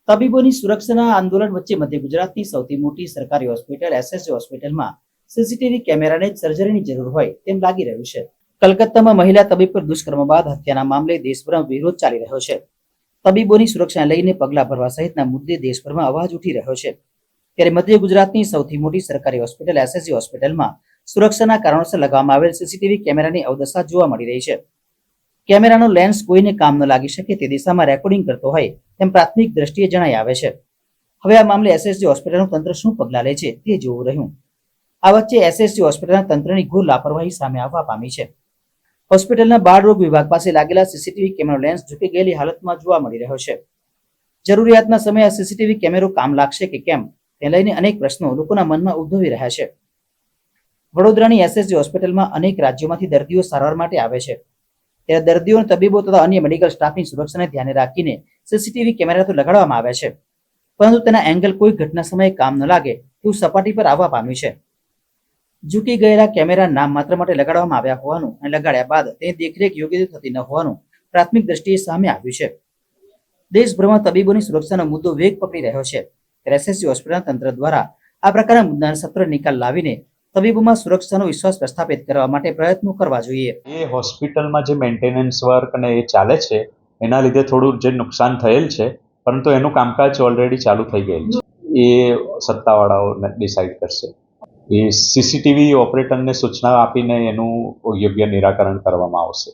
તબીબોની સુરક્ષાના આંદોલન વચ્ચે મધ્ય ગુજરાતની સૌથી મોટી સરકારી હોસ્પિટલ એસએસજી હોસ્પિટલમાં સીસીટીવી કેમેરાને જ સર્જરીની જરૂર હોય તેમ લાગી રહ્યું છે. કલકત્તામાં મહિલા તબીબ પર દુષ્કર્મ બાદ હત્યાના મામલે દેશભરમાં વિરોધ ચાલી રહ્યો છે. તબીબોની સુરક્ષાને લઈને પગલાં ભરવા સહિતના મુદ્દે દેશભરમાં અવાજ ઉઠી રહ્યો છે. ત્યારે મધ્ય ગુજરાતની સૌથી મોટી સરકારી હોસ્પિટલ એસએસજી હોસ્પિટલમાં સુરક્ષાના કારણોસર લગાવવામાં આવેલ સીસીટીવી કેમેરાની અવદશા જોવા મળી રહી છે. કેમેરાનો લેન્સ કોઈને કામ ન લાગી શકે તે દિશામાં રેકોર્ડિંગ કરતો હોય તેમ પ્રાથમિક દ્રષ્ટિએ જણાઈ આવે છે. હવે આ મામલે એસએસજી હોસ્પિટલનું તંત્ર શું પગલાં લે છે તે જોવું રહ્યું. આ વચ્ચે એસએસજી હોસ્પિટલના તંત્રની ઘોર લાપરવાહી સામે આવવા પામી છે. હોસ્પિટલના બાળરોગ વિભાગ પાસે લાગેલા સીસીટીવી કેમેરો લેન્સ ઝૂકી ગયેલી હાલતમાં જોવા મળી રહ્યો છે. જરૂરિયાતના સમયે આ સીસીટીવી કેમેરો કામ લાગશે કે કેમ તે લઈને અનેક પ્રશ્નો લોકોના મનમાં ઉદ્ભવી રહ્યા છે. વડોદરાની એસએસજી હોસ્પિટલમાં અનેક રાજ્યોમાંથી દર્દીઓ સારવાર માટે આવે છે. ત્યારે દર્દીઓ, તબીબો તથા અન્ય મેડિકલ સ્ટાફની સુરક્ષાને ધ્યાને રાખીને સીસીટીવી કેમેરા તો લગાડવામાં આવે છે, પરંતુ તેના એંગલ કોઈ ઘટના સમયે કામ ન લાગે તેવું સપાટી પર આવવા પામ્યું છે. ઝૂકી ગયેલા કેમેરા નામ માત્ર માટે લગાડવામાં આવ્યા હોવાનું અને લગાડ્યા બાદ તેની દેખરેખ યોગ્ય રીતે થતી ન હોવાનું પ્રાથમિક દ્રષ્ટિએ સામે આવ્યું છે. દેશભરમાં તબીબોની સુરક્ષાનો મુદ્દો વેગ પકડી રહ્યો છે. ત્યારે એસએસજી હોસ્પિટલના તંત્ર દ્વારા આ પ્રકારના મુદ્દાનો સત્વરે નિકાલ લાવીને તબીબોમાં સુરક્ષાનો વિશ્વાસ પ્રસ્થાપિત કરવા માટે પ્રયત્નો કરવા જોઈએ. એ હોસ્પિટલમાં જે મેન્ટેનન્સ વર્ક અને એ ચાલે છે એના લીધે થોડું જે નુકસાન થયેલ છે, પરંતુ એનું કામકાજ ઓલરેડી ચાલુ થઈ ગયેલું છે. એ સત્તાવાળાઓ ડિસાઇડ કરશે. એ સીસીટીવી ઓપરેટરને સૂચના આપીને એનું યોગ્ય નિરાકરણ કરવામાં આવશે.